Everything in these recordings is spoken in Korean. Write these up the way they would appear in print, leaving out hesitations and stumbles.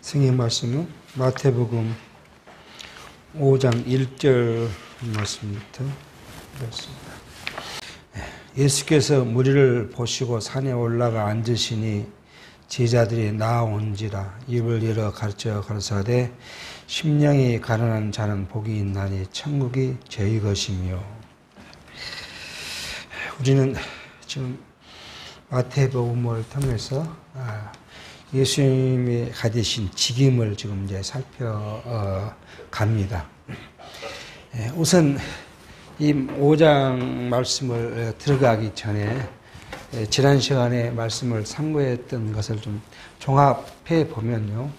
성경 말씀은 마태복음 5장 1절 말씀부터 읽었습니다. 예수께서 무리를 보시고 산에 올라가 앉으시니 제자들이 나아온지라 입을 열어 가르쳐 가르사대 심령이 가난한 자는 복이 있나니 천국이 저희 것이며. 우리는 지금 마태복음을 통해서 예수님이 가지신 직임을 지금 이제 살펴갑니다. 우선 이 5장 말씀을 들어가기 전에 지난 시간에 말씀을 참고했던 것을 좀 종합해 보면요.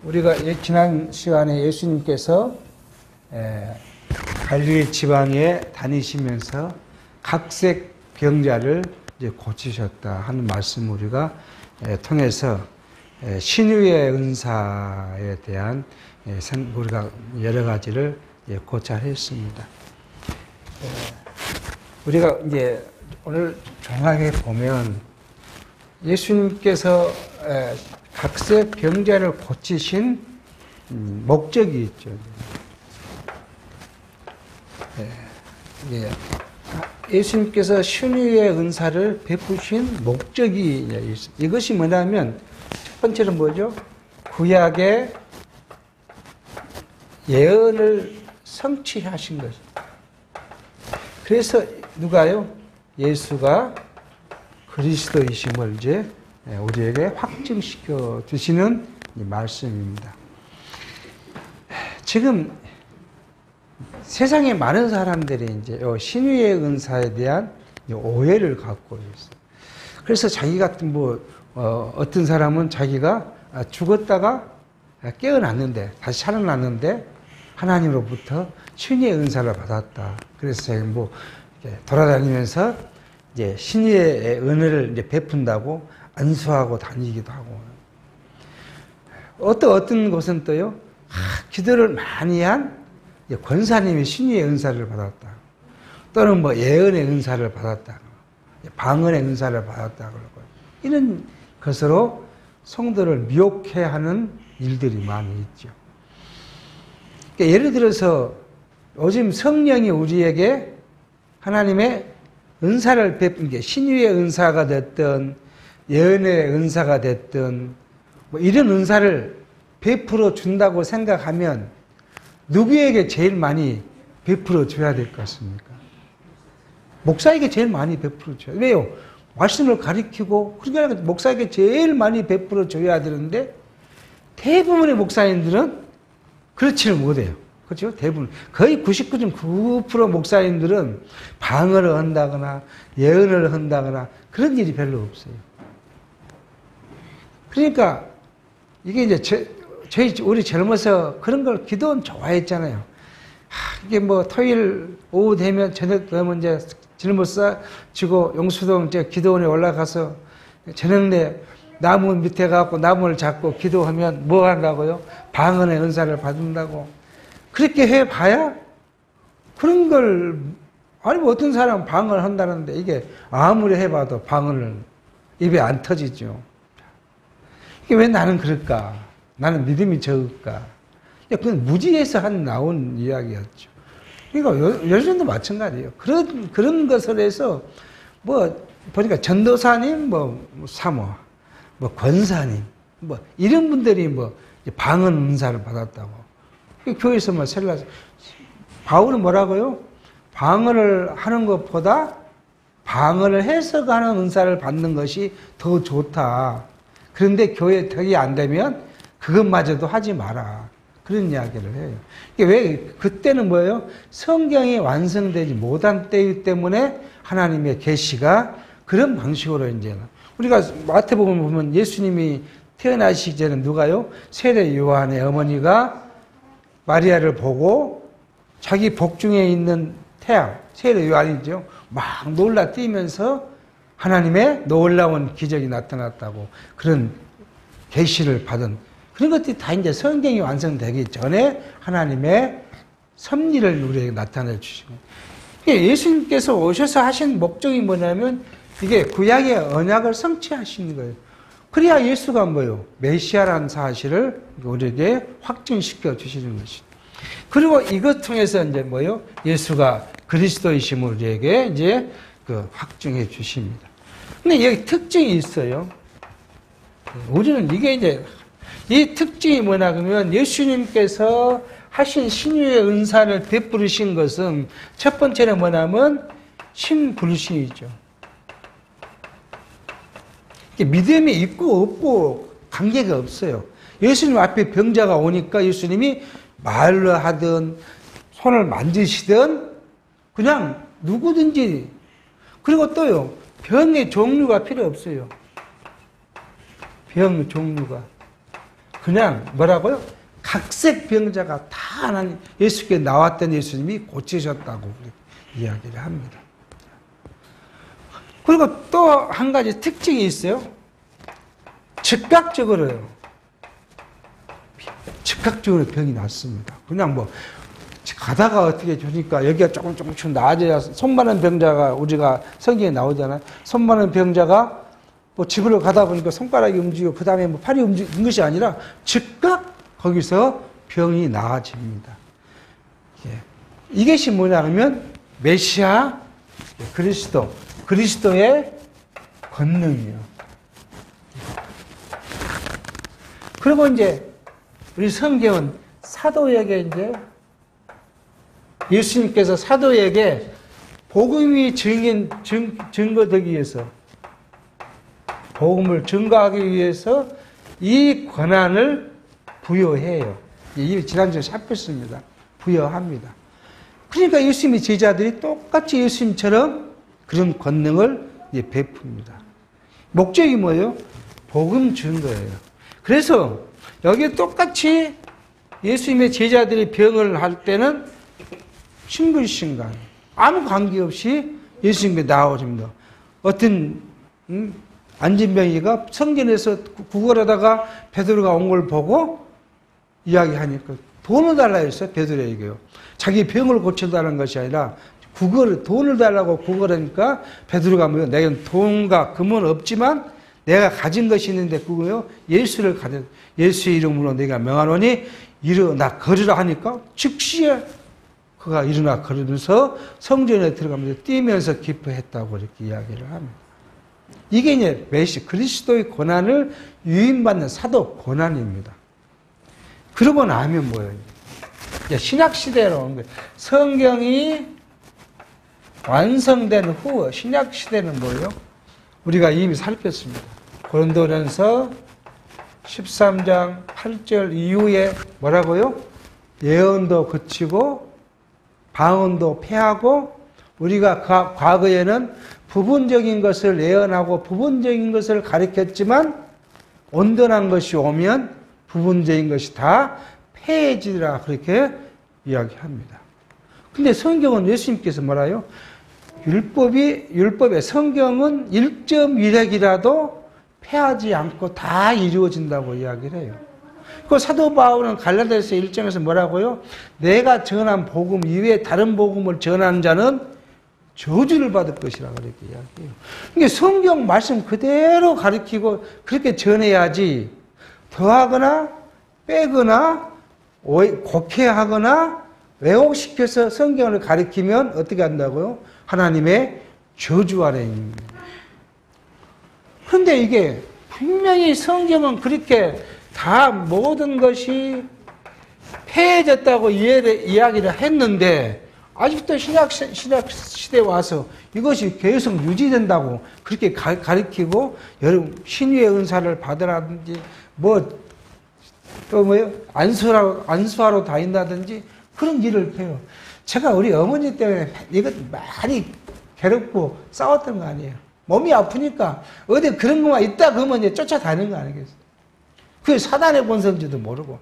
우리가 지난 시간에 예수님께서 갈릴리 지방에 다니시면서 각색 병자를 이제 고치셨다 하는 말씀 우리가 통해서 신유의 은사에 대한 우리가 여러 가지를 고찰했습니다. 우리가 이제 오늘 종합해 보면 예수님께서 각색 병자를 고치신 목적이 있죠. 예수님께서 신유의 은사를 베푸신 목적이 있습니다. 이것이 뭐냐면 첫 번째는 뭐죠? 구약의 예언을 성취하신 것입니다. 그래서 누가요? 예수가 그리스도이심을 이제 우리에게 확증시켜 주시는 이 말씀입니다. 지금 세상에 많은 사람들이 이제 신유의 은사에 대한 오해를 갖고 있어요. 그래서 자기 같은 어떤 사람은 자기가 죽었다가 깨어났는데 다시 살아났는데 하나님으로부터 신유의 은사를 받았다. 그래서 돌아다니면서 이제 신유의 은혜를 이제 베푼다고 안수하고 다니기도 하고. 어떤 곳은 또요, 기도를 많이 한 권사님이 신유의 은사를 받았다. 또는 예언의 은사를 받았다. 방언의 은사를 받았다. 그러고 이런 것으로 성도를 미혹해 하는 일들이 많이 있죠. 그러니까 예를 들어서 요즘 성령이 우리에게 하나님의 은사를 베푼 게 신유의 은사가 됐든 예언의 은사가 됐든 이런 은사를 베풀어 준다고 생각하면 누구에게 제일 많이 베풀어 줘야 될 것 같습니까? 목사에게 제일 많이 베풀어 줘야. 왜요? 말씀을 가리키고 그러니까 목사에게 제일 많이 베풀어 줘야 되는데 대부분의 목사님들은 그렇지를 못해요. 그렇죠? 대부분 거의 99.9% 목사님들은 방언을 한다거나 예언을 한다거나 그런 일이 별로 없어요. 그러니까 이게 이제 우리 젊어서 그런 걸 기도는 좋아했잖아요. 이게 토요일 오후 되면 저녁 되면 이제 짊어져 지고 용수동 이제 기도원에 올라가서 저녁 내 나무 밑에 가고 나무를 잡고 기도하면 뭐 한다고요? 방언의 은사를 받는다고. 그렇게 해봐야 그런 걸 어떤 사람은 방언을 한다는데 이게 아무리 해봐도 방언을 입에 안 터지죠. 이게 왜 나는 그럴까? 나는 믿음이 적을까? 그건 무지에서 나온 이야기였죠. 그러니까 요즘도 마찬가지예요. 그런 것을 해서 보니까 전도사님, 사모, 권사님, 이런 분들이 방언 은사를 받았다고. 교회에서 셀라서 바울은 뭐라고요? 방언을 하는 것보다 방언을 해석하는 은사를 받는 것이 더 좋다. 그런데 교회에 덕이 안 되면 그것마저도 하지 마라. 그런 이야기를 해요. 왜 그때는 뭐예요? 성경이 완성되지 못한 때이기 때문에 하나님의 계시가 그런 방식으로 이제 우리가 마태복음 보면 예수님이 태어나시기 전에 누가요? 세례 요한의 어머니가 마리아를 보고 자기 복중에 있는 태양, 세례 요한이죠. 막 놀라 뛰면서 하나님의 놀라운 기적이 나타났다고 그런 계시를 받은 그런 것들이 다 이제 성경이 완성되기 전에 하나님의 섭리를 우리에게 나타내 주시고. 예수님께서 오셔서 하신 목적이 뭐냐면 이게 구약의 언약을 성취하시는 거예요. 그래야 예수가 뭐예요? 메시아라는 사실을 우리에게 확증시켜 주시는 것이죠. 그리고 이것 통해서 이제 뭐예요? 예수가 그리스도이심을 우리에게 이제 그 확증해 주십니다. 근데 여기 특징이 있어요. 우리는 이게 이제 이 특징이 뭐냐 그러면 예수님께서 하신 신유의 은사를 베푸르신 것은 첫 번째는 뭐냐면 신불신이죠. 믿음이 있고 없고 관계가 없어요. 예수님 앞에 병자가 오니까 예수님이 말로 하든 손을 만지시든 그냥 누구든지, 그리고 또요 병의 종류가 필요 없어요. 병 종류가 그냥 뭐라고요? 각색 병자가 다 하나님 예수께 나왔던 예수님이 고치셨다고 이야기를 합니다. 그리고 또 한 가지 특징이 있어요. 즉각적으로요. 즉각적으로 병이 낫습니다. 그냥 뭐 가다가 어떻게 주니까 여기가 조금씩 나아져야, 손 많은 병자가 우리가 성경에 나오잖아요. 손 많은 병자가 뭐 집으로 가다 보니까 손가락이 움직이고 그 다음에 뭐 팔이 움직이는 것이 아니라 즉각 거기서 병이 나아집니다. 이것이 뭐냐면 메시아 그리스도의 권능이요. 그리고 이제 우리 성경은 사도에게 이제 예수님께서 사도에게 복음이 증거되기 위해서, 복음을 증거하기 위해서 이 권한을 부여해요. 이 지난주에 살폈습니다. 부여합니다. 그러니까 예수님의 제자들이 똑같이 예수님처럼 그런 권능을 베풉니다. 목적이 뭐예요? 복음 증거예요. 그래서 여기 똑같이 예수님의 제자들이 병을 할 때는 신불신간 아무 관계없이 예수님께 나오십니다. 어떤 안진병이가 성전에서 구걸하다가 베드로가 온 걸 보고 이야기하니까 돈을 달라 했어요. 베드로에게요. 자기 병을 고쳐달라는 것이 아니라 돈을 달라고 구걸하니까 베드로가 뭐요? 내겐 돈과 금은 없지만 내가 가진 것이 있는데 그거요. 예수의 이름으로 내가 명하노니 일어나 걸으라 하니까 즉시에 그가 일어나 걸으면서 성전에 들어가면서 뛰면서 기뻐했다고 이렇게 이야기를 합니다. 이게 이제 그리스도의 고난을 유인받는 사도 고난입니다. 그러고 나면 뭐예요? 신약시대로 온 거예요. 성경이 완성된 후 신약시대는 뭐예요? 우리가 이미 살폈습니다. 고린도전서 13장 8절 이후에 뭐라고요? 예언도 그치고 방언도 패하고, 우리가 과거에는 부분적인 것을 예언하고 부분적인 것을 가르쳤지만 온전한 것이 오면 부분적인 것이 다 패해지리라 그렇게 이야기합니다. 근데 성경은 예수님께서 뭐라요? 율법의 성경은 1.1핵이라도 패하지 않고 다 이루어진다고 이야기를 해요. 그 사도 바울은 갈라디아서 1장에서 뭐라고요? 내가 전한 복음 이외에 다른 복음을 전하는 자는 저주를 받을 것이라 그렇게 이야기해요. 그러니까 성경 말씀 그대로 가르치고 그렇게 전해야지 더하거나 빼거나 곡해하거나 왜곡시켜서 성경을 가르치면 어떻게 한다고요? 하나님의 저주 아래 있는 거예요. 그런데 이게 분명히 성경은 그렇게 다 모든 것이 패해졌다고 이야기를 했는데 아직도 신약 시대에 와서 이것이 계속 유지된다고 그렇게 가르치고 여러분 신유의 은사를 받으라든지 또 뭐요? 안수하러 다닌다든지 그런 일을 해요. 제가 우리 어머니 때문에 이것 많이 괴롭고 싸웠던 거 아니에요. 몸이 아프니까 어디 그런 것만 있다 그러면 이제 쫓아다니는 거 아니겠어요? 그게 사단의 권세인지도 모르고.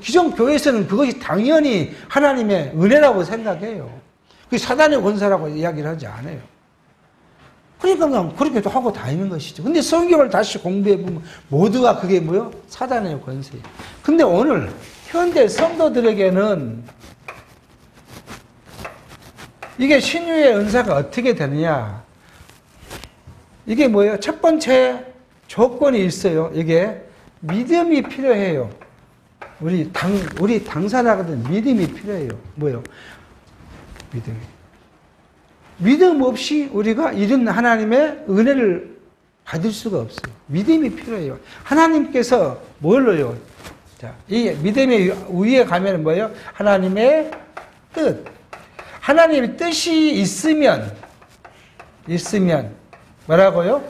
기존 교회에서는 그것이 당연히 하나님의 은혜라고 생각해요. 그게 사단의 권세라고 이야기를 하지 않아요. 그러니까 그냥 그렇게도 하고 다니는 것이죠. 근데 성경을 다시 공부해보면 모두가 그게 뭐요? 사단의 권세예요. 근데 오늘 현대 성도들에게는 이게 신유의 은사가 어떻게 되느냐? 이게 뭐예요? 첫 번째, 조건이 있어요. 이게 믿음이 필요해요. 우리 당사자거든. 믿음이 필요해요. 뭐요? 믿음이. 믿음 없이 우리가 이런 하나님의 은혜를 받을 수가 없어요. 믿음이 필요해요. 하나님께서 뭘로요? 자, 이 믿음의 위에 가면 뭐예요? 하나님의 뜻. 하나님의 뜻이 있으면 뭐라고요?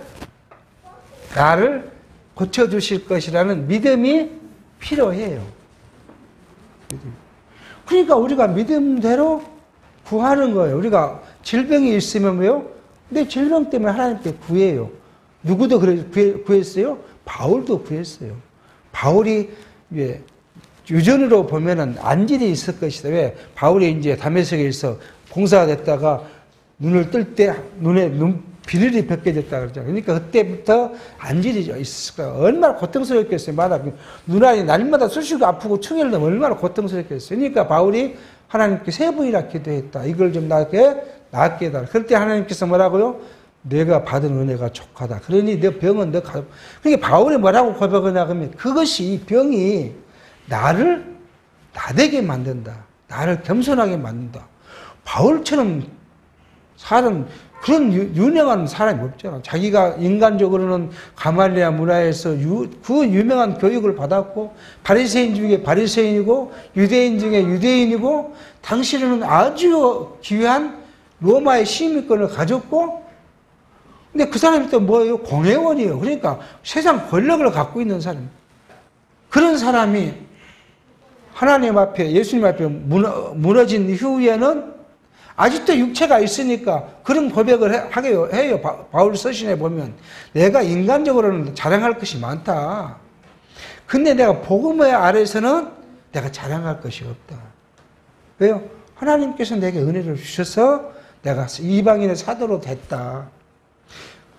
나를 고쳐주실 것이라는 믿음이 필요해요. 그러니까 우리가 믿음대로 구하는 거예요. 우리가 질병이 있으면 뭐요? 내 질병 때문에 하나님께 구해요. 누구도 구했어요? 바울도 구했어요. 바울이 유전으로 보면은 안질이 있을 것이다. 왜? 바울이 이제 다메섹에서 봉사가 됐다가 눈을 뜰 때 눈에 비늘이 벗겨졌다 그러잖아요. 그러니까 그때부터 안질이 있을 거예요. 얼마나 고통스럽겠어요. 눈알이 날마다 쑤시고 아프고 충혈을 넣으면 얼마나 고통스럽겠어요. 그러니까 바울이 하나님께 3번이나 기도했다. 이걸 좀 낫게 해달라. 그럴 때 하나님께서 뭐라고요? 내가 받은 은혜가 족하다. 그러니 내 병은 너 가. 그러니까 바울이 뭐라고 고백하냐 하면 그것이 이 병이 나를 나되게 만든다. 나를 겸손하게 만든다. 바울처럼 사람 그런 유명한 사람이 없잖아. 자기가 인간적으로는 가말리아 문화에서 그 유명한 교육을 받았고 바리새인 중에 바리새인이고 유대인 중에 유대인이고 당시에는 아주 귀한 로마의 시민권을 가졌고 근데 그 사람이 또 뭐예요? 공회원이에요. 그러니까 세상 권력을 갖고 있는 사람. 그런 사람이 하나님 앞에 예수님 앞에 무너진 이후에는 아직도 육체가 있으니까 그런 고백을 해요. 바울 서신에 보면 내가 인간적으로는 자랑할 것이 많다. 근데 내가 복음의 아래서는 내가 자랑할 것이 없다. 왜요? 하나님께서 내게 은혜를 주셔서 내가 이방인의 사도로 됐다.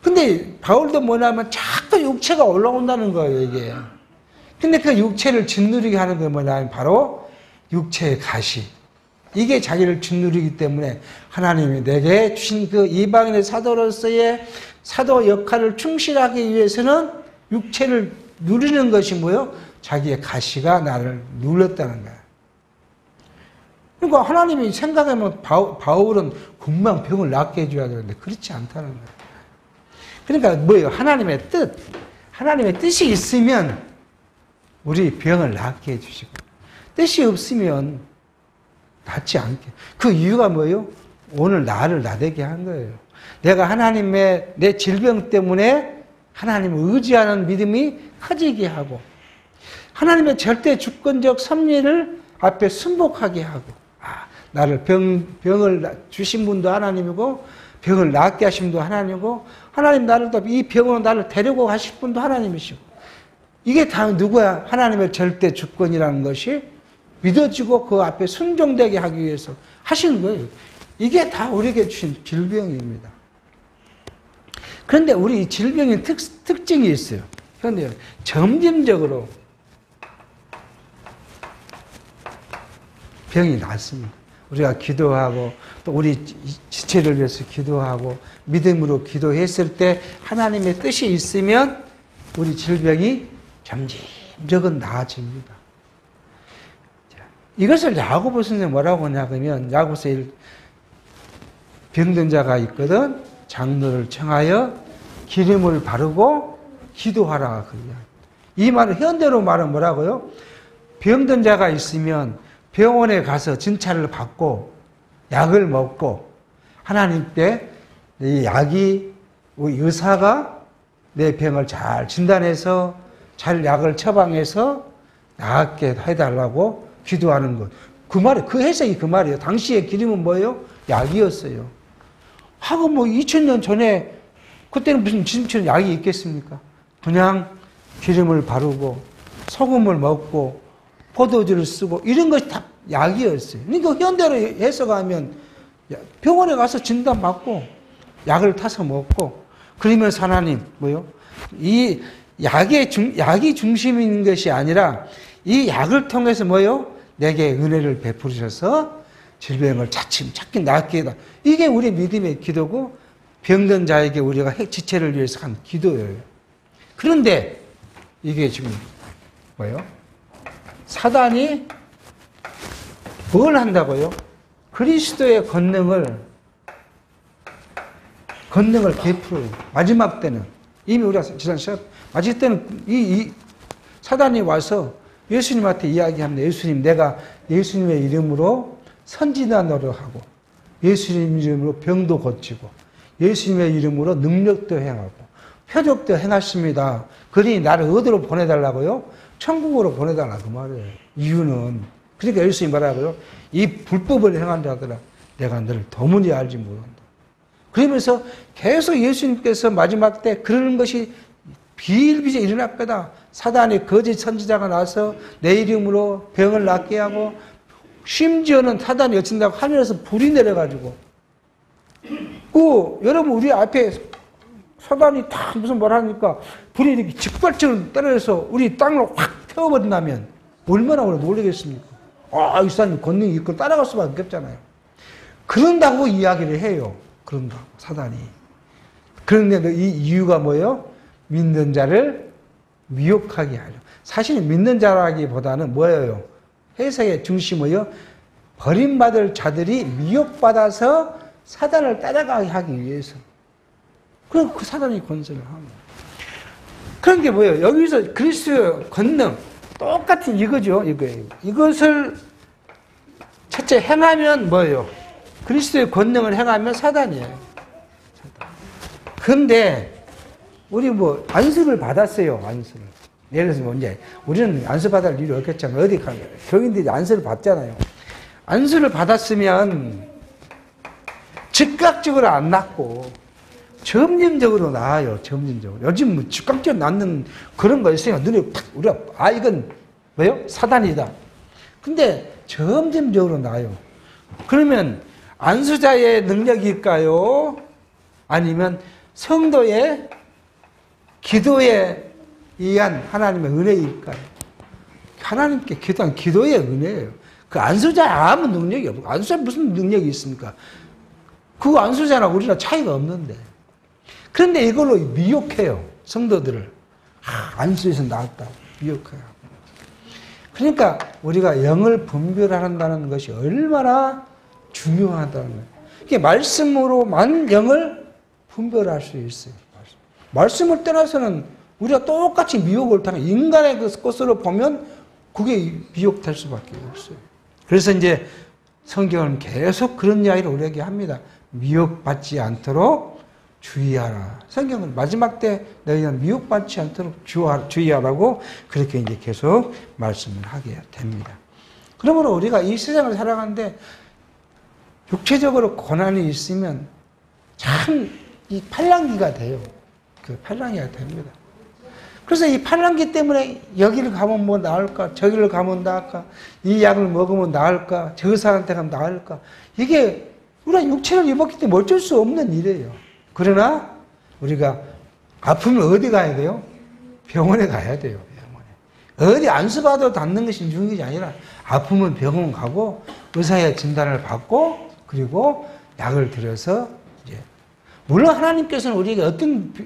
근데 바울도 뭐냐면 자꾸 육체가 올라온다는 거예요, 이게. 근데 그 육체를 짓누리게 하는 게 뭐냐면 바로 육체의 가시. 이게 자기를 짓누리기 때문에 하나님이 내게 주신 그 이방인의 사도로서의 사도 역할을 충실하기 위해서는 육체를 누리는 것이 뭐예요? 자기의 가시가 나를 눌렀다는 거야. 그러니까 하나님이 생각하면 바울은 금방 병을 낫게 해줘야 되는데 그렇지 않다는 거야. 그러니까 뭐예요? 하나님의 뜻. 하나님의 뜻이 있으면 우리 병을 낫게 해주시고 뜻이 없으면 낫지 않게. 그 이유가 뭐예요? 오늘 나를 나되게 한 거예요. 내가 하나님의 내 질병 때문에 하나님을 의지하는 믿음이 커지게 하고 하나님의 절대 주권적 섭리를 앞에 순복하게 하고 나를 병을 주신 분도 하나님이고 병을 낫게 하신 분도 하나님이고 하나님 나를 이 병으로 나를 데리고 가실 분도 하나님이시고 이게 다 누구야? 하나님의 절대 주권이라는 것이 믿어지고 그 앞에 순종되게 하기 위해서 하시는 거예요. 이게 다 우리에게 주신 질병입니다. 그런데 우리 질병의 특징이 있어요. 그런데 점진적으로 병이 낫습니다. 우리가 기도하고 또 우리 지체를 위해서 기도하고 믿음으로 기도했을 때 하나님의 뜻이 있으면 우리 질병이 점진적은 나아집니다. 이것을 야고보 선생님 뭐라고 하냐 그러면 야고보서 병든 자가 있거든 장로를 청하여 기름을 바르고 기도하라 그래요. 이 말은 현대로 말은 뭐라고요? 병든 자가 있으면 병원에 가서 진찰을 받고 약을 먹고 하나님께 이 약이 의사가 내 병을 잘 진단해서 잘 약을 처방해서 낫게 해달라고 기도하는 것. 그 말이, 그 해석이 그 말이에요. 당시의 기름은 뭐예요? 약이었어요. 하고 2000년 전에 그때는 무슨 지금처럼 약이 있겠습니까? 그냥 기름을 바르고 소금을 먹고 포도주를 쓰고 이런 것이 다 약이었어요. 그러니까 현대로 해석하면 병원에 가서 진단받고 약을 타서 먹고 그러면서 하나님 뭐요? 이 약이 중심인 것이 아니라 이 약을 통해서 뭐요? 내게 은혜를 베푸셔서 질병을 차츰 낫게 해다. 이게 우리 믿음의 기도고 병든 자에게 우리가 지체를 위해서 한 기도예요. 그런데 이게 지금 뭐예요? 사단이 뭘 한다고요? 그리스도의 권능을 베풀어요. 마지막 때는 이미 우리가 지난 시간 마지막 때는 이 사단이 와서 예수님한테 이야기합니다. 예수님, 내가 예수님의 이름으로 선지자노를 하고 예수님 이름으로 병도 고치고 예수님의 이름으로 능력도 행하고 표적도 행하십니다. 그러니 나를 어디로 보내달라고요? 천국으로 보내달라 그 말이에요. 이유는 그러니까 예수님이 말하고요. 이 불법을 행한 자들아 내가 너를 도무지 알지 못한다. 그러면서 계속 예수님께서 마지막 때 그러는 것이 비일비재 일어날 거다. 사단의 거짓 선지자가 나서 내 이름으로 병을 낫게 하고 심지어는 사단이 어쩐다고 하늘에서 불이 내려가지고 여러분 우리 앞에 사단이 다 무슨 뭘 하니까 불이 이렇게 직발적으로 떨어져서 우리 땅을 확 태워버린다면 얼마나 우리가 놀라겠습니까? 이 사람이 권능이 있고 따라갈 수밖에 없잖아요. 그런다고 이야기를 해요. 그런다고 사단이. 그런데 이 이유가 뭐예요? 믿는 자를 미혹하게 하려. 사실 믿는 자라기보다는 뭐예요? 해석의 중심이요. 버림받을 자들이 미혹받아서 사단을 따라가게 하기 위해서. 그럼 그 사단이 권세를 합니다. 그런 게 뭐예요? 여기서 그리스도의 권능, 똑같은 이거죠. 이거예요. 이것을 첫째 행하면 뭐예요? 그리스도의 권능을 행하면 사단이에요. 사단. 근데 우리 안수를 받았어요. 안수를. 예를 들어서 이제 우리는 안수 받을 일이 없겠잖아요. 어디 가면 교인들이 안수를 받잖아요. 안수를 받았으면 즉각적으로 안 낫고 점진적으로 나아요. 점진적으로. 요즘 즉각적으로 낫는 그런 거 있어요. 눈에 우리가 이건 뭐요? 사단이다. 근데 점진적으로 나아요. 그러면 안수자의 능력일까요? 아니면 성도의 기도에 의한 하나님의 은혜일까요? 하나님께 기도한 기도의 은혜예요. 그 안수자에 아무 능력이 없고, 안수자에 무슨 능력이 있습니까? 그 안수자나 우리랑 차이가 없는데. 그런데 이걸로 미혹해요. 성도들을. 안수에서 나왔다고 미혹해요. 그러니까 우리가 영을 분별한다는 것이 얼마나 중요하다는 거예요. 이게 말씀으로만 영을 분별할 수 있어요. 말씀을 떠나서는 우리가 똑같이 미혹을 당해 인간의 그 것으로 보면 그게 미혹될 수밖에 없어요. 그래서 이제 성경은 계속 그런 이야기를 우리에게 합니다. 미혹받지 않도록 주의하라. 성경은 마지막 때 너희는 미혹받지 않도록 주의하라고 그렇게 이제 계속 말씀을 하게 됩니다. 그러므로 우리가 이 세상을 살아가는데 육체적으로 고난이 있으면 참 이 팔랑귀가 돼요. 그 팔랑귀가 됩니다. 그래서 이 팔랑귀 때문에 여기를 가면 뭐 나을까? 저기를 가면 나을까? 이 약을 먹으면 나을까? 저 의사한테 가면 나을까? 이게 우리가 육체를 입었기 때문에 어쩔 수 없는 일이에요. 그러나 우리가 아프면 어디 가야 돼요? 병원에 가야 돼요. 병원에. 어디 안수받아도 낫는 것이 중요한 게 아니라 아프면 병원 가고 의사의 진단을 받고 그리고 약을 들여서 이제 물론 하나님께서는 우리에게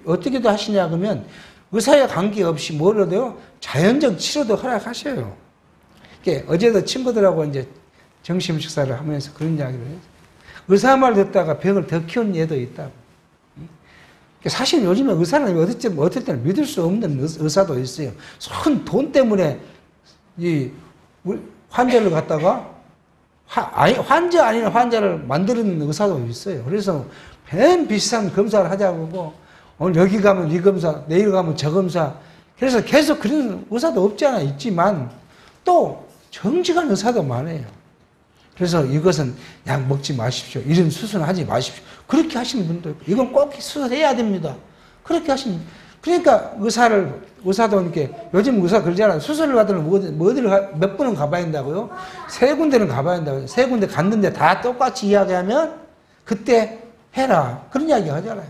어떻게도 하시냐 그러면 의사와 관계없이 뭐라도요 자연적 치료도 허락하셔요. 어제도 친구들하고 이제 점심 식사를 하면서 그런 이야기를 해요. 의사 말 듣다가 병을 더 키운 예도 있다고. 사실 요즘에 의사는 어떨 때는 믿을 수 없는 의사도 있어요. 큰 돈 때문에 이 환자를 갖다가 환자 아닌 환자를 만드는 의사도 있어요. 그래서 맨 비싼 검사를 하자고 하고 오늘 여기 가면 이 검사, 내일 가면 저 검사. 그래서 계속 그런 의사도 없지 않아 있지만 또 정직한 의사도 많아요. 그래서 이것은 약 먹지 마십시오. 이런 수술하지 마십시오. 그렇게 하시는 분도 있고 이건 꼭 수술해야 됩니다. 그렇게 하시는 그러니까 의사도 이렇게 요즘 의사 그러잖아요. 수술을 받으면 몇 번은 가봐야 된다고요? 3군데는 가봐야 된다고요. 3군데 갔는데 다 똑같이 이야기하면 그때 해라. 그런 이야기 하잖아요.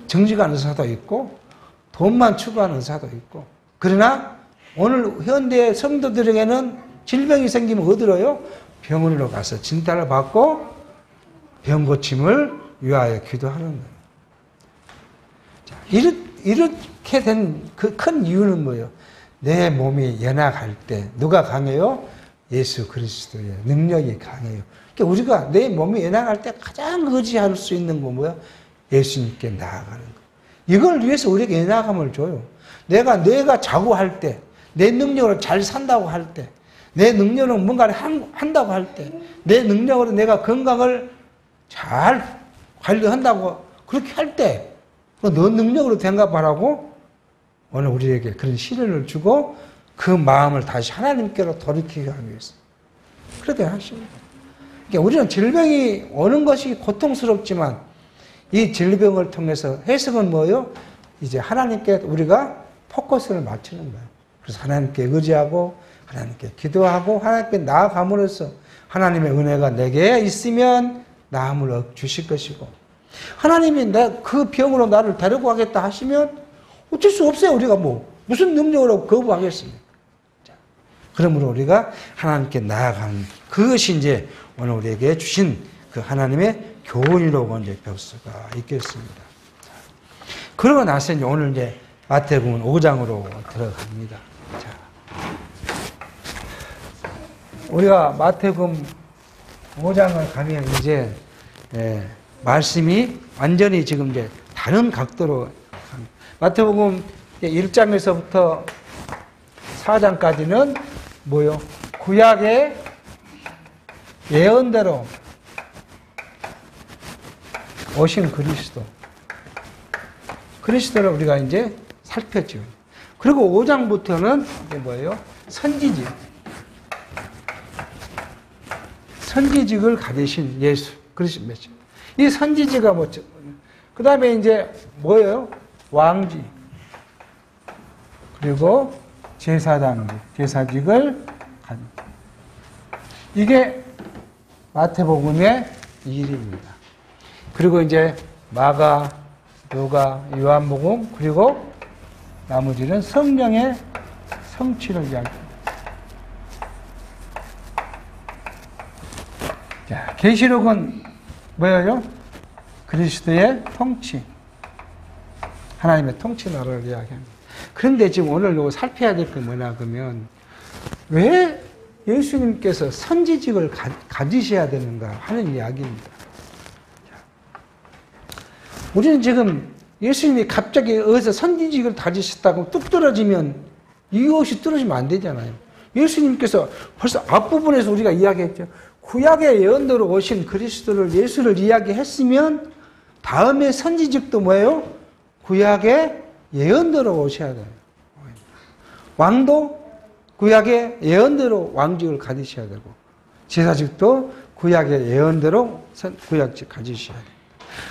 정직한 의사도 있고 돈만 추구하는 의사도 있고 그러나 오늘 현대 성도들에게는 질병이 생기면 어디로요? 병원으로 가서 진단을 받고 병 고침을 위하여 기도하는 거예요. 자, 이렇게 된 그 큰 이유는 뭐예요? 내 몸이 연약할 때 누가 강해요? 예수 그리스도의 능력이 강해요. 그러니까 우리가 내 몸이 연약할 때 가장 의지할 수 있는 건 뭐예요? 예수님께 나아가는 거. 이걸 위해서 우리에게 연약함을 줘요. 내가 자고 할 때, 내 능력으로 잘 산다고 할 때, 내 능력으로 뭔가를 한다고 할 때, 내 능력으로 내가 건강을 잘 관리한다고 그렇게 할 때, 너 능력으로 된가 봐라고 오늘 우리에게 그런 시련을 주고 그 마음을 다시 하나님께로 돌이키게 하기 위해서 그렇게 하십니다. 그러니까 우리는 질병이 오는 것이 고통스럽지만 이 질병을 통해서 해석은 뭐예요? 이제 하나님께 우리가 포커스를 맞추는 거예요. 그래서 하나님께 의지하고 하나님께 기도하고 하나님께 나아감으로써 하나님의 은혜가 내게 있으면 나음을 주실 것이고 하나님이 그 병으로 나를 데리고 가겠다 하시면 어쩔 수 없어요. 우리가 무슨 능력으로 거부하겠습니까? 자, 그러므로 우리가 하나님께 나아가는 그것이 이제 오늘 우리에게 주신 그 하나님의 교훈이라고 이제 배울 수가 있겠습니다. 자, 그러고 나서 이제 오늘 이제 마태복음 5장으로 들어갑니다. 자, 우리가 마태복음 5장을 가면 이제 말씀이 완전히 지금 이제 다른 각도로 마태복음 1장에서부터 4장까지는 뭐요? 구약의 예언대로 오신 그리스도를 우리가 이제 살폈죠. 그리고 5장부터는 이게 뭐예요? 선지직을 가지신 예수 그리스도죠. 이 선지직가 뭐죠? 그 다음에 이제 뭐예요? 왕지 그리고 제사직을 가진 이게 마태복음의 일입니다. 그리고 이제 마가, 누가, 요한복음 그리고 나머지는 성령의 성취를 이야기합니다. 자, 계시록은 뭐예요? 그리스도의 통치, 하나님의 통치 나라를 이야기합니다. 그런데 지금 오늘 요거 살펴야 될 게 뭐냐 그러면 왜 예수님께서 선지직을 가지셔야 되는가 하는 이야기입니다. 우리는 지금 예수님이 갑자기 어디서 선지직을 가지셨다고 뚝 떨어지면 이유 없이 떨어지면 안 되잖아요. 예수님께서 벌써 앞부분에서 우리가 이야기했죠. 구약의 예언대로 오신 그리스도를 예수를 이야기했으면 다음에 선지직도 뭐예요? 구약의 예언대로 오셔야 돼요. 왕도 구약의 예언대로 왕직을 가지셔야 되고 제사직도 구약의 예언대로 구약직 가지셔야 돼요.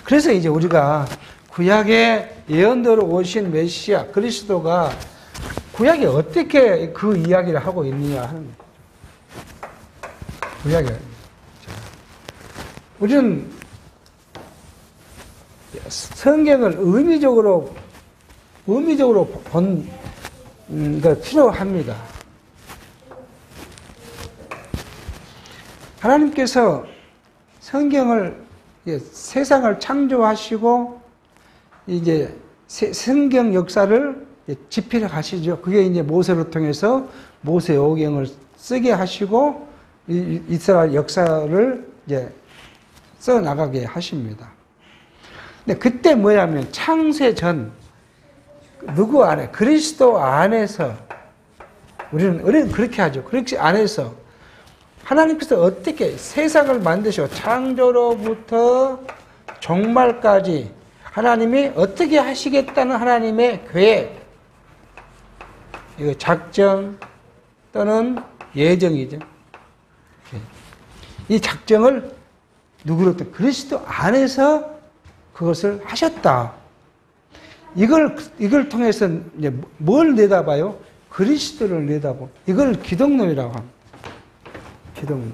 그래서 이제 우리가 구약의 예언대로 오신 메시아 그리스도가 구약에 어떻게 그 이야기를 하고 있느냐 하는 거죠. 구약에 우리는 성경을 의미적으로 본 게 필요합니다. 하나님께서 성경을 세상을 창조하시고 이제 성경 역사를 집필하시죠. 그게 이제 모세를 통해서 모세오경을 쓰게 하시고 이스라엘 역사를 이제 써 나가게 하십니다. 근데 그때 뭐냐면 창세 전 누구 안에 그리스도 안에서 우리는 그렇게 하죠. 그렇게 안에서 하나님께서 어떻게 세상을 만드셔 창조로부터 종말까지 하나님이 어떻게 하시겠다는 하나님의 계획, 이거 작정 또는 예정이죠. 이 작정을 누구로부터 그리스도 안에서 그것을 하셨다. 이걸 통해서 이제 뭘 내다봐요? 그리스도를 내다보. 이걸 기독론이라고 합니다. 기독론.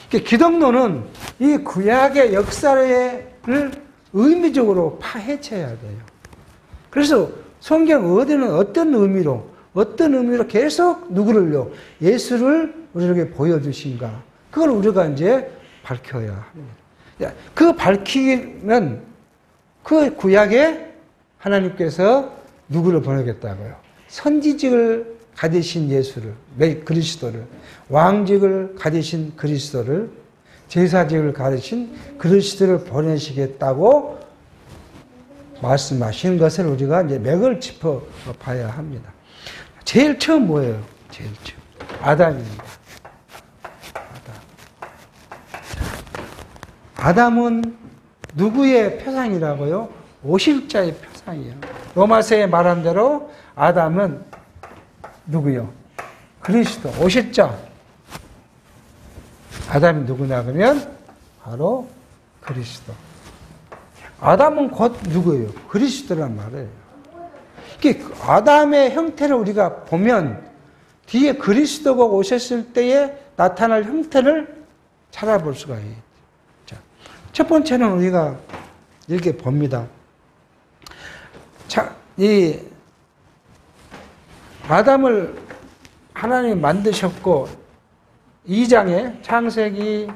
기독론은 이 구약의 역사를 의미적으로 파헤쳐야 돼요. 그래서 성경 어디는 어떤 의미로 계속 누구를요? 예수를 우리에게 보여주신가. 그걸 우리가 이제 밝혀야 합니다. 그 밝히는 그 구약에 하나님께서 누구를 보내겠다고요? 선지직을 가지신 예수를, 그리스도를, 왕직을 가지신 그리스도를, 제사직을 가지신 그리스도를 보내시겠다고 말씀하신 것을 우리가 이제 맥을 짚어 봐야 합니다. 제일 처음 뭐예요? 제일 처음. 아담입니다. 아담은 누구의 표상이라고요? 오실 자의 표상이에요. 로마서에 말한 대로 아담은 누구요? 그리스도, 오실 자. 아담이 누구냐 그러면 바로 그리스도. 아담은 곧 누구예요? 그리스도란 말이에요. 이게 아담의 형태를 우리가 보면 뒤에 그리스도가 오셨을 때에 나타날 형태를 찾아볼 수가 있어요. 자, 첫 번째는 우리가 이렇게 봅니다. 자, 이 아담을 하나님이 만드셨고 2장에 창세기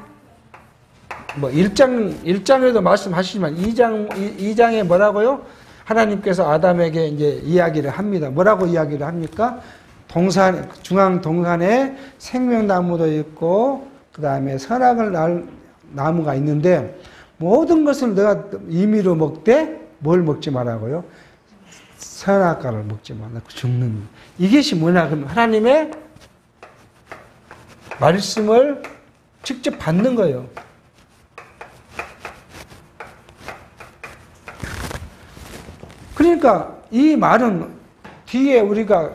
뭐 1장에도 말씀하시지만 2장에 뭐라고요? 하나님께서 아담에게 이제 이야기를 합니다. 뭐라고 이야기를 합니까? 중앙 동산에 생명나무도 있고 그 다음에 선악을 날 나무가 있는데 모든 것을 내가 임의로 먹되 뭘 먹지 말라고요? 선악과를 먹지 말라. 죽는. 이것이 뭐냐 그러면 하나님의 말씀을 직접 받는 거예요. 그러니까 이 말은 뒤에 우리가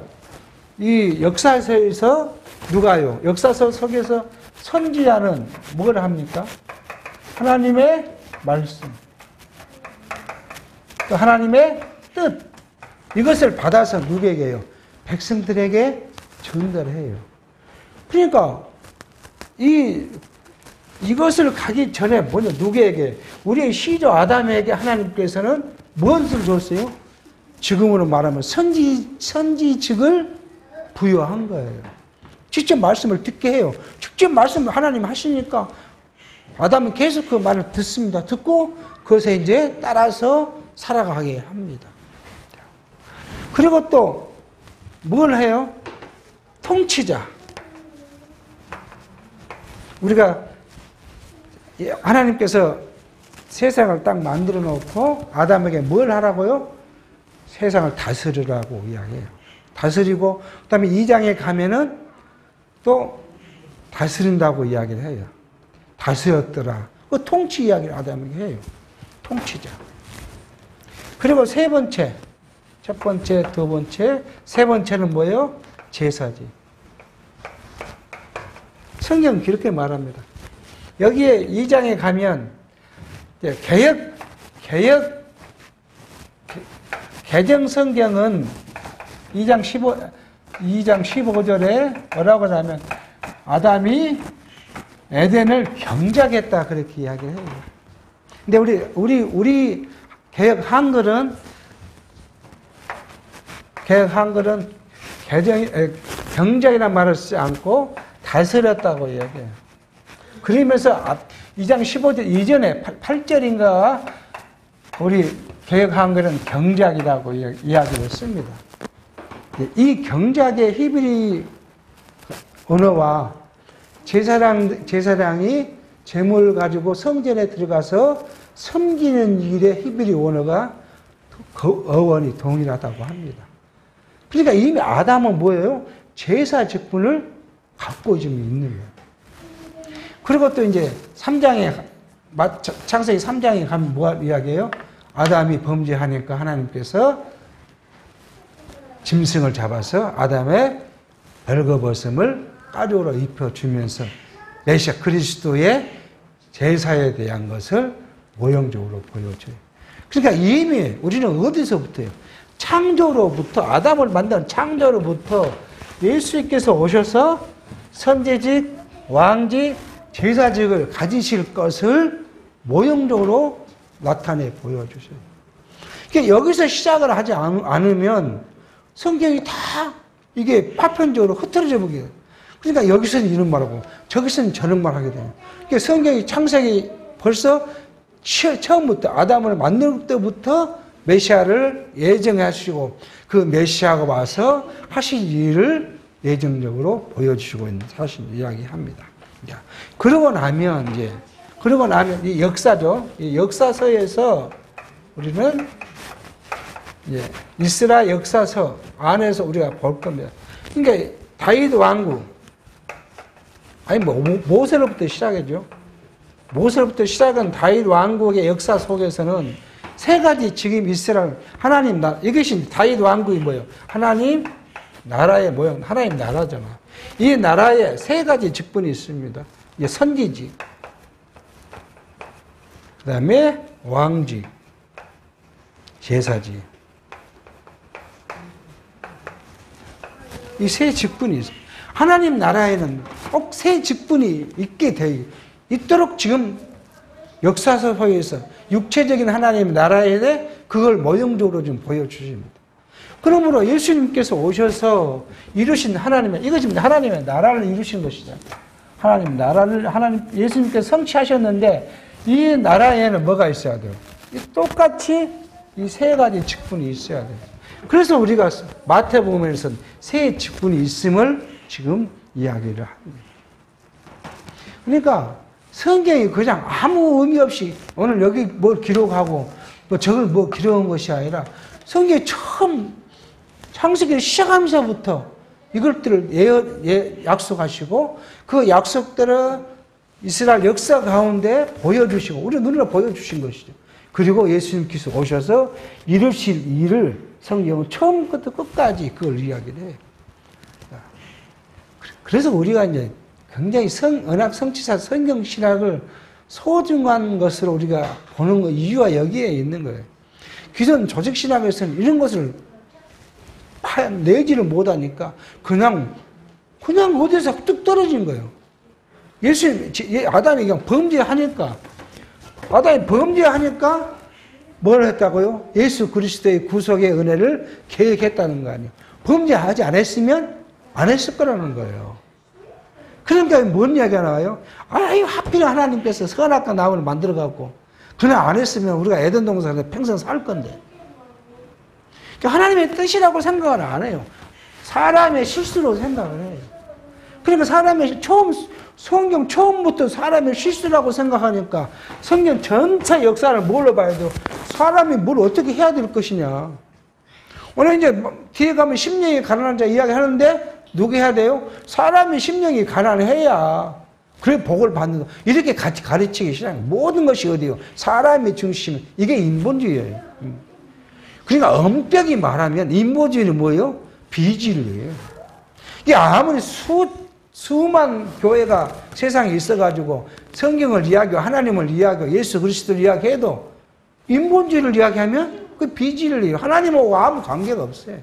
이 역사서에서 누가요? 역사서 속에서 선지자는 뭘 합니까? 하나님의 말씀. 또 하나님의 뜻. 이것을 받아서 누구에게 해요? 백성들에게 전달해요. 그러니까 이것을 가기 전에 뭐냐? 누구에게? 우리의 시조 아담에게 하나님께서는 무엇을 줬어요? 지금으로 말하면 선지직을 부여한 거예요. 직접 말씀을 듣게 해요. 직접 말씀을 하나님 하시니까 아담은 계속 그 말을 듣습니다. 듣고 그것에 이제 따라서 살아가게 합니다. 그리고 또 뭘 해요? 통치자. 우리가 하나님께서 세상을 딱 만들어 놓고 아담에게 뭘 하라고요? 세상을 다스리라고 이야기해요. 다스리고 그다음에 2장에 가면은 또 다스린다고 이야기를 해요. 다스렸더라. 그 통치 이야기를 아담에게 해요. 통치자. 그리고 세 번째, 첫 번째, 두 번째, 세 번째는 뭐예요? 제사지. 성경은 그렇게 말합니다. 여기에 2장에 가면 개정 성경은 2장 15절에 뭐라고 하냐면 아담이 에덴을 경작했다 그렇게 이야기해요. 근데 우리 개혁 한글은 경작이라는 말을 쓰지 않고 다스렸다고 이야기해요. 그러면서 2장 15절 이전에 8절인가 우리 개혁 한글은 경작이라고 이야기를 했습니다. 이 경작의 히브리 언어와 제사장이 제물을 가지고 성전에 들어가서 섬기는 일의 히브리 언어가 어원이 동일하다고 합니다. 그러니까 이미 아담은 뭐예요? 제사 직분을 갖고 지금 있는 거예요. 그리고 또 이제 3장에, 창세기 3장에 가면 뭐 이야기해요? 아담이 범죄하니까 하나님께서 짐승을 잡아서 아담의 벌거벗음을 가죽으로 입혀주면서 메시아 그리스도의 제사에 대한 것을 모형적으로 보여줘요. 그러니까 이미 우리는 어디서부터요? 창조로부터, 아담을 만든 창조로부터 예수님께서 오셔서 선지직, 왕직, 제사직을 가지실 것을 모형적으로 나타내 보여주셔요. 그러니까 여기서 시작을 하지 않으면 성경이 다 이게 파편적으로 흩어져 보게 돼요. 그러니까 여기서는 이런 말하고 저기서는 저런 말 하게 돼요. 그러니까 성경이 창세기 벌써 처음부터 아담을 만들 때부터 메시아를 예정하시고 그 메시아가 와서 하실 일을 예정적으로 보여주시고 있는 사실 이야기합니다. 그러고 나면 이 역사죠. 이 역사서에서 우리는 이스라엘 역사서 안에서 우리가 볼 겁니다. 그러니까 다윗 왕국, 모세로부터 시작이죠. 모세로부터 시작한 다윗 왕국의 역사 속에서는 세 가지 지금 이스라엘 하나님 나라, 이것이 다윗 왕국이 뭐예요? 하나님 나라의 모형, 하나님 나라잖아. 이 나라에 세 가지 직분이 있습니다. 이게 선지직, 그 다음에 왕직, 제사직. 이 세 직분이 있어요. 하나님 나라에는 꼭 세 직분이 있게 돼 있도록 지금 역사서에서 육체적인 하나님 나라에 대해 그걸 모형적으로 좀 보여주십니다. 그러므로 예수님께서 오셔서 이루신 이것이 하나님의 나라를 이루신 것이죠. 예수님께서 성취하셨는데 이 나라에는 뭐가 있어야 돼요? 똑같이 이 세 가지 직분이 있어야 돼요. 그래서 우리가 마태복음에서는 세 직분이 있음을 지금 이야기를 합니다. 그러니까 성경이 그냥 아무 의미 없이 오늘 여기 뭘 기록하고 저걸 기록한 것이 아니라 성경이 처음 창세기 시작하면서부터 이것들을 약속하시고 그 약속들을 이스라엘 역사 가운데 보여주시고 우리 눈으로 보여주신 것이죠. 그리고 예수님께서 오셔서 이루실 일을 성경은 처음부터 끝까지 그걸 이야기를 해요. 그래서 우리가 이제 굉장히 언약 성취사 성경 신학을 소중한 것으로 우리가 보는 이유가 여기에 있는 거예요. 기존 조직 신학에서는 이런 것을 내지를 못하니까 그냥 어디서 뚝 떨어진 거예요. 아담이 그냥 아담이 범죄하니까 뭘 했다고요? 예수 그리스도의 구속의 은혜를 계획했다는 거 아니에요. 범죄하지 않았으면 안 했을 거라는 거예요. 그러니까 뭔 이야기가 나와요? 하필 하나님께서 선악과 나무를 만들어갖고 그냥 안 했으면 우리가 에덴 동산에서 평생 살 건데. 그러니까 하나님의 뜻이라고 생각을 안 해요. 사람의 실수로 생각을 해요. 그러니까 성경 처음부터 사람의 실수라고 생각하니까 성경 전체 역사를 뭘로 봐야 돼요? 사람이 뭘 어떻게 해야 될 것이냐. 오늘 이제 뒤에 가면 심령이 가난한 자 이야기 하는데 누구 해야 돼요? 사람이 심령이 가난해야 그래 복을 받는다. 이렇게 같이 가르치기 시작해요. 모든 것이 어디요? 사람의 중심. 이게 인본주의예요. 그러니까 엄격히 말하면 인본주의는 뭐예요? 비진리예요. 이게 아무리 수만 교회가 세상에 있어가지고 성경을 이야기하고 하나님을 이야기하고 예수 그리스도를 이야기해도 인본주의를 이야기하면 그 비진리예요. 하나님하고 아무 관계가 없어요.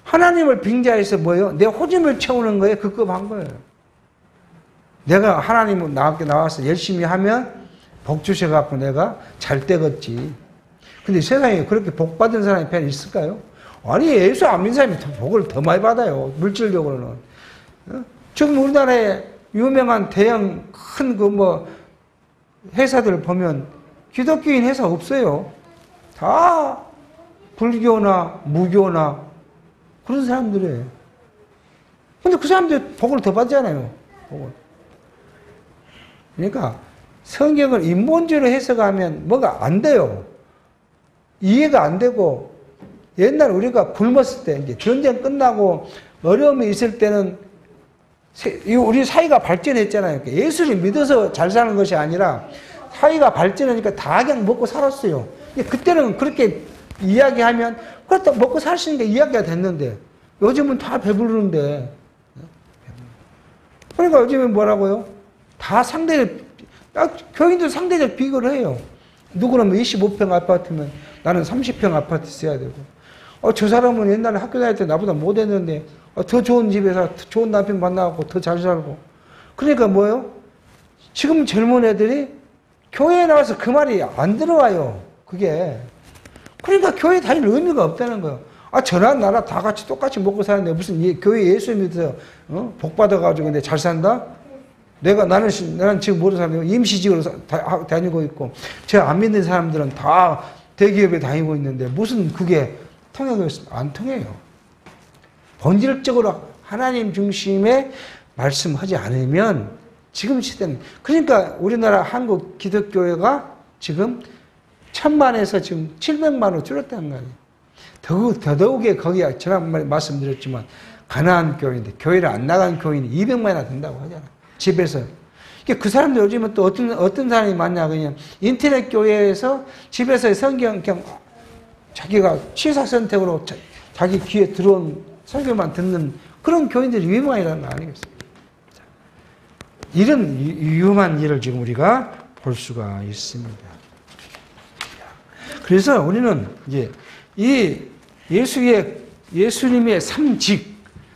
하나님을 빙자해서 뭐예요? 내 호짐을 채우는 거에 급급한 거예요. 내가 하나님 나와서 열심히 하면 복 주셔갖고 내가 잘 되겠지. 근데 세상에 그렇게 복 받은 사람이 별로 있을까요? 아니, 예수 안 믿는 사람이 복을 더 많이 받아요. 물질적으로는. 지금 우리나라에 유명한 대형 큰 회사들 보면 기독교인 회사 없어요. 다 불교나 무교나 그런 사람들이에요. 근데 그 사람들 복을 더 받잖아요. 복을. 그러니까 성경을 인본주의로 해석하면 뭐가 안 돼요. 이해가 안 되고 옛날 우리가 굶었을 때 이제 전쟁 끝나고 어려움이 있을 때는 우리 사회가 발전했잖아요. 예수를 믿어서 잘 사는 것이 아니라 사회가 발전하니까 다 그냥 먹고 살았어요. 그때는 그렇게 이야기하면 그렇다 먹고 살 수 있는 게 이야기가 됐는데 요즘은 다 배부르는데 그러니까 요즘은 뭐라고요? 다 교인들 상대적 비교를 해요. 누구는 25평 아파트면 나는 30평 아파트 써야 되고 저 사람은 옛날에 학교 다닐 때 나보다 못했는데 더 좋은 집에서 좋은 남편 만나고 더 잘 살고. 그러니까 뭐예요? 지금 젊은 애들이 교회에 나와서 그 말이 안 들어와요. 그게. 그러니까 교회 다닐 의미가 없다는 거예요. 저랑 나랑 다 같이 똑같이 먹고 사는데 무슨 교회 예수 믿어서 복 받아가지고 근데 잘 산다? 나는 지금 모르는 사람이 임시직으로 다니고 있고, 제가 안 믿는 사람들은 다 대기업에 다니고 있는데, 무슨 그게 통하겠습니까? 안 통해요. 본질적으로 하나님 중심의 말씀하지 않으면, 지금 시대는, 그러니까 우리나라 한국 기독교회가 지금 1000만에서 지금 700만으로 줄었다는 거예요. 더더욱이 거기가, 지난번에 말씀드렸지만, 가난한 교회인데, 교회를 안 나간 교인이 200만이나 된다고 하잖아요. 집에서. 그 사람들 요즘은 또 어떤 사람이 많냐, 그냥 인터넷 교회에서 집에서 성경 그냥 자기가 취사 선택으로 자기 귀에 들어온 설교만 듣는 그런 교인들이 유명이라는 거 아니겠어요? 이런 위험한 일을 지금 우리가 볼 수가 있습니다. 그래서 우리는 이제 이 예수님의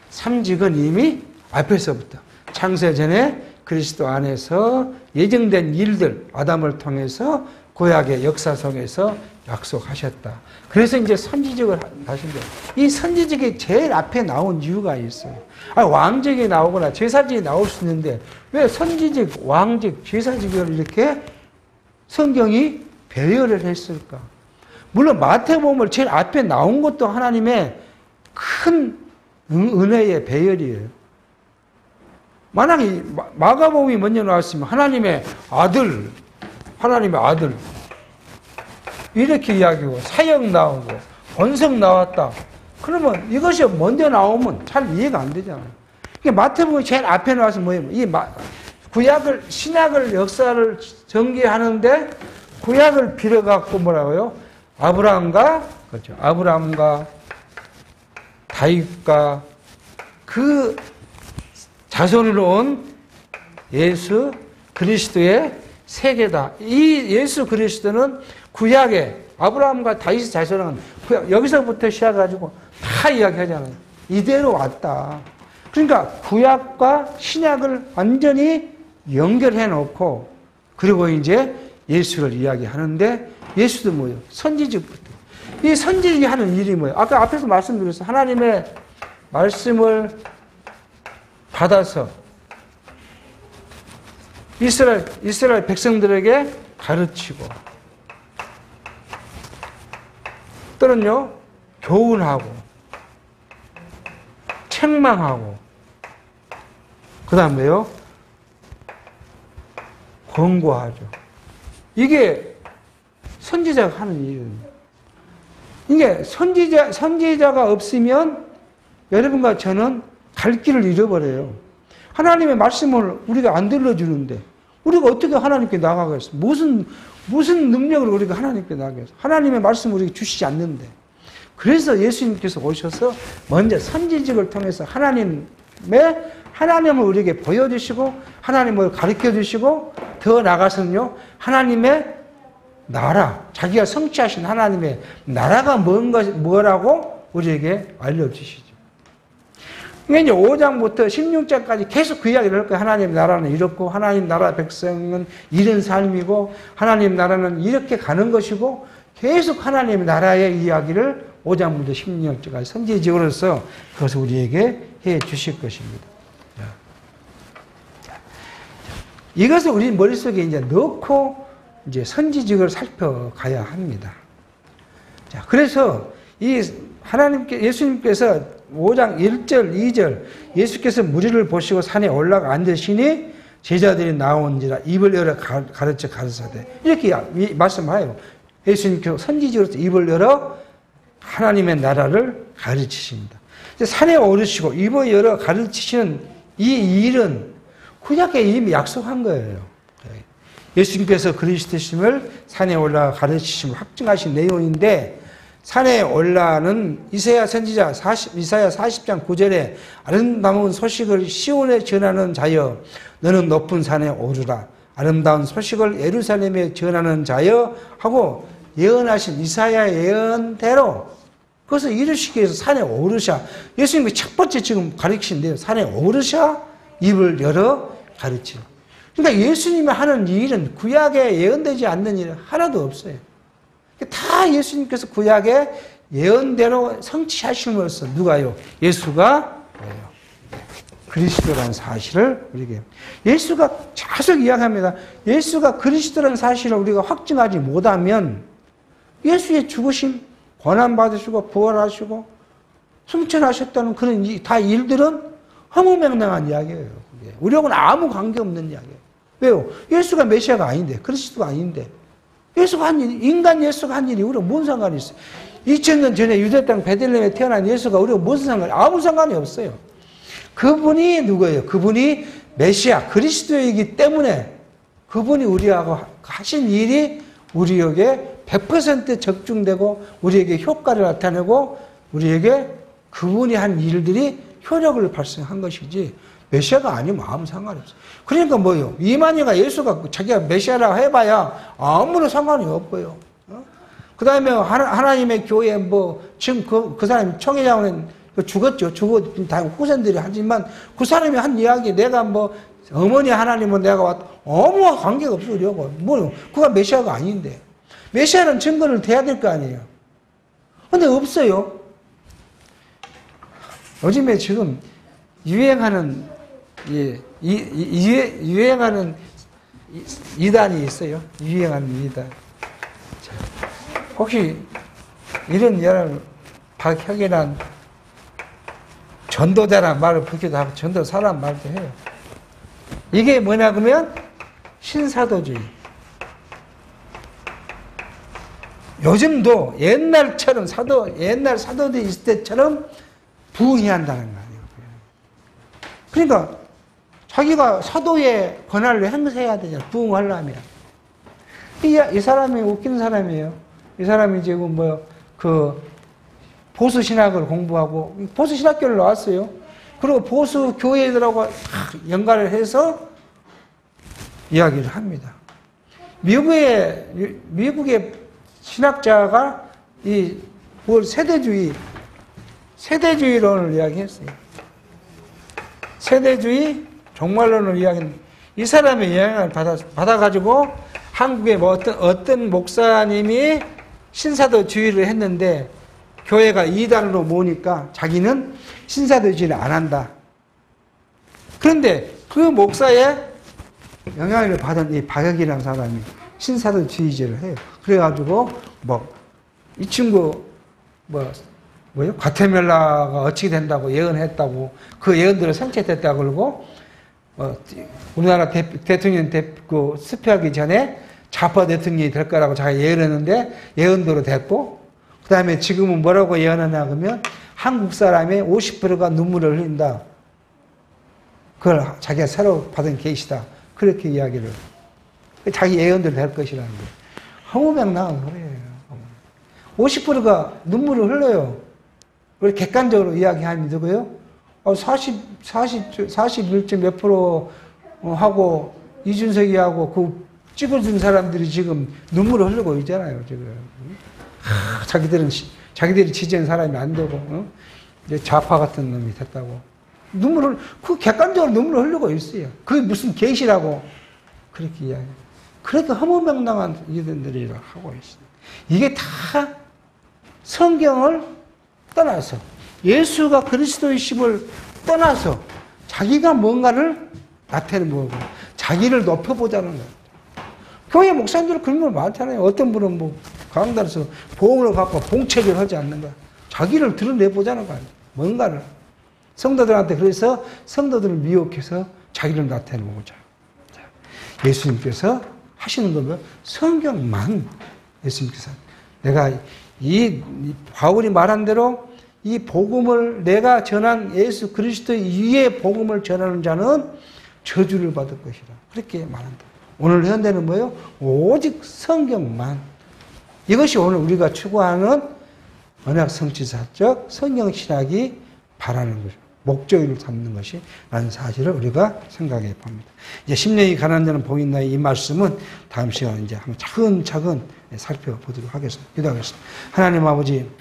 삼직은 이미 앞에서부터 창세전에 그리스도 안에서 예정된 일들, 아담을 통해서 구약의 역사 속에서 약속하셨다. 그래서 이제 선지직을 하신다. 이 선지직이 제일 앞에 나온 이유가 있어요. 왕직이 나오거나 제사직이 나올 수 있는데 왜 선지직, 왕직, 제사직을 이렇게 성경이 배열을 했을까? 물론 마태복음을 제일 앞에 나온 것도 하나님의 큰 은혜의 배열이에요. 만약에 마가복음이 먼저 나왔으면 하나님의 아들 이렇게 이야기하고 사역 나오고 번석 나왔다. 그러면 이것이 먼저 나오면 잘 이해가 안 되잖아요. 마태복음이 제일 앞에 나와서 뭐예요? 구약을, 신약을 역사를 전개하는데 구약을 빌어갖고 뭐라고요? 아브라함과 다윗과 그 자손으로 온 예수 그리스도의 세계다. 이 예수 그리스도는 구약의 아브라함과 다윗의 자손은 여기서부터 시작해가지고 다 이야기하잖아요. 이대로 왔다. 그러니까 구약과 신약을 완전히 연결해 놓고 그리고 이제 예수를 이야기하는데 예수도 뭐예요? 선지직부터. 이 선지직이 하는 일이 뭐예요? 아까 앞에서 말씀드렸어요. 하나님의 말씀을 받아서 이스라엘 백성들에게 가르치고 또는요 교훈하고 책망하고 그 다음에요 권고하죠. 이게 선지자가 하는 일입니다. 이게 선지자가 없으면 여러분과 저는 갈 길을 잃어버려요. 하나님의 말씀을 우리가 안 들려주는데 우리가 어떻게 하나님께 나가겠어? 무슨 능력으로 우리가 하나님께 나가겠어? 하나님의 말씀을 우리에게 주시지 않는데. 그래서 예수님께서 오셔서 먼저 선지직을 통해서 하나님을 우리에게 보여주시고 하나님을 가르쳐주시고 더 나아가서는요 하나님의 나라, 자기가 성취하신 하나님의 나라가 뭐라고 우리에게 알려주시죠. 그러니까 이제 5장부터 16장까지 계속 그 이야기를 할 거예요. 하나님 나라는 이렇고, 하나님 나라 백성은 이런 삶이고, 하나님 나라는 이렇게 가는 것이고, 계속 하나님 나라의 이야기를 5장부터 16장까지 선지직으로서 그것을 우리에게 해 주실 것입니다. 이것을 우리 머릿속에 이제 넣고, 이제 선지직을 살펴가야 합니다. 자, 그래서 예수님께서 5장 1절, 2절, 예수께서 무리를 보시고 산에 올라가 앉으시니 제자들이 나온지라 입을 열어 가르쳐 가르사대. 이렇게 말씀하여요. 예수님께서 선지직으로서 입을 열어 하나님의 나라를 가르치십니다. 산에 오르시고 입을 열어 가르치시는 이 일은 구약에 이미 약속한 거예요. 예수님께서 그리스도심을 산에 올라가 가르치심을 확증하신 내용인데 산에 올라는 이사야 선지자 이사야 40장 9절에 아름다운 소식을 시온에 전하는 자여 너는 높은 산에 오르라 아름다운 소식을 예루살렘에 전하는 자여 하고 예언하신 이사야의 예언대로 그것을 이루시기 위해서 산에 오르샤 예수님이 첫 번째 지금 가르치신데요. 산에 오르샤 입을 열어 가르치라. 그러니까 예수님이 하는 이 일은 구약에 예언되지 않는 일은 하나도 없어요. 다 예수님께서 구약의 예언대로 성취하심으로써 누가요? 예수가 그리스도라는 사실을 우리에게 예수가 계속 이야기합니다. 예수가 그리스도라는 사실을 우리가 확증하지 못하면 예수의 죽으심, 고난받으시고 부활하시고 승천하셨다는 그런 다 일들은 허무맹랑한 이야기예요. 그게. 우리하고는 아무 관계없는 이야기예요. 왜요? 예수가 메시아가 아닌데, 그리스도가 아닌데, 예수가 한 일, 인간 예수가 한 일이 우리가 뭔 상관이 있어요? 2000년 전에 유대 땅 베들레헴에 태어난 예수가 우리가 무슨 상관이, 아무 상관이 없어요. 그분이 누구예요? 그분이 메시아, 그리스도이기 때문에 그분이 우리하고 하신 일이 우리에게 100% 적중되고 우리에게 효과를 나타내고 우리에게 그분이 한 일들이 효력을 발생한 것이지 메시아가 아니면 아무 상관이 없어요. 그러니까 뭐예요? 이만희가 예수가 자기가 메시아라고 해봐야 아무런 상관이 없고요. 그 다음에 하나님의 교회 지금 그 사람이 청회장은 죽었죠. 죽어 다 후손들이 하지만 그 사람이 한 이야기 내가 어머니 하나님은 내가 왔다. 아무 관계가 없어 우리하고. 그가 메시아가 아닌데. 메시아는 증거를 대야 될 거 아니에요. 근데 없어요. 요즘에 지금 유행하는 유행하는 이단이 있어요. 유행하는 이단. 혹시 이런 여러 박혁이란 전도자란 말을 붙기도 하고 전도사란 말도 해요. 이게 뭐냐 그러면 신사도주의. 요즘도 옛날처럼 옛날 사도들이 있을 때처럼 부흥해한다는 거 아니에요. 그러니까 자기가 사도의 권한을 행사해야 되잖아. 부흥하려면. 이 사람이 웃기는 사람이에요. 이 사람이 지금 보수 신학을 공부하고 보수 신학교를 나왔어요. 그리고 보수 교회들하고 연관을 해서 이야기를 합니다. 미국의 신학자가 세대주의론을 이야기했어요. 세대주의 종말론을 이야기했는데 이 사람의 영향을 받아가지고 한국의 어떤 목사님이 신사도주의를 했는데 교회가 이단으로 모으니까 자기는 신사도주의를 안 한다. 그런데 그 목사의 영향을 받은 이 박혁이라는 사람이 신사도주의제를 해요. 그래가지고 이 친구 과테말라가 어찌 된다고 예언했다고 그 예언대로 성취됐다고 그러고 우리나라 대통령 수표하기 전에 좌파 대통령이 될 거라고 자기가 예언했는데 예언대로 됐고 그 다음에 지금은 뭐라고 예언하냐 그러면 한국 사람의 50%가 눈물을 흘린다. 그걸 자기가 새로 받은 계시다. 그렇게 이야기를 자기 예언대로 될 것이라는 거예요. 허무맹랑한 소리예요. 50%가 눈물을 흘려요. 그걸 객관적으로 이야기하면 되고요. 41점 몇 프로 하고 이준석이하고 그 찍어준 사람들이 지금 눈물을 흘리고 있잖아요. 지금 자기들이 지지한 사람이 안 되고 좌파 같은 놈이 됐다고 그 객관적으로 눈물을 흘리고 있어요. 그게 무슨 계시라고 그렇게 이야기. 그러니까 허무맹랑한 이들이라 하고 있습니다. 이게 다 성경을 떠나서 예수가 그리스도이심을 떠나서 자기가 뭔가를 나타내는 거고 자기를 높여보자는 거예요. 교회 목사님들은 그런 걸 많잖아요. 어떤 분은 강단에서 보험을 받고 봉체를 하지 않는 거야. 자기를 드러내보자는 거 아니에요. 뭔가를. 성도들한테 그래서 성도들을 미혹해서 자기를 나타내보자. 예수님께서 하시는 거면 성경만 예수님께서 내가 이 바울이 말한 대로 이 복음을 내가 전한 예수 그리스도 위의 복음을 전하는 자는 저주를 받을 것이라. 그렇게 말한다. 오늘 현대는 뭐예요? 오직 성경만. 이것이 오늘 우리가 추구하는 언약 성취사적 성경 신학이 바라는 거죠. 목적을 삼는 것이 라는 사실을 우리가 생각해 봅니다. 이제 심령이 가난한 자는 복이 있나요? 이 말씀은 다음 시간에 이제 한번 차근차근 살펴보도록 하겠습니다. 기도하겠습니다. 하나님 아버지,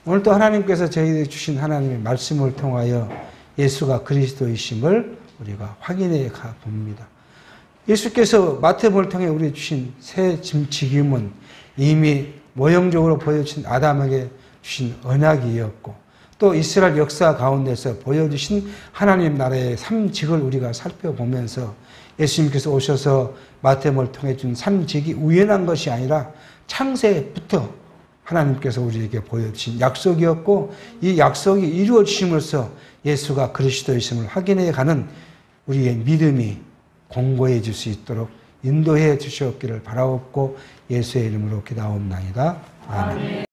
오늘 또 하나님께서 저희에게 주신 하나님의 말씀을 통하여 예수가 그리스도이심을 우리가 확인해 가 봅니다. 예수께서 마태복음을 통해 우리에게 주신 새 직임은 이미 모형적으로 보여주신 아담에게 주신 언약이었고 또 이스라엘 역사 가운데서 보여주신 하나님 나라의 삼직을 우리가 살펴보면서 예수님께서 오셔서 마태복음을 통해 준 삼직이 우연한 것이 아니라 창세부터 하나님께서 우리에게 보여주신 약속이었고 이 약속이 이루어지심으로써 예수가 그리스도이심을 확인해 가는 우리의 믿음이 공고해질 수 있도록 인도해 주시옵기를 바라옵고 예수의 이름으로 기도하옵나이다. 아멘.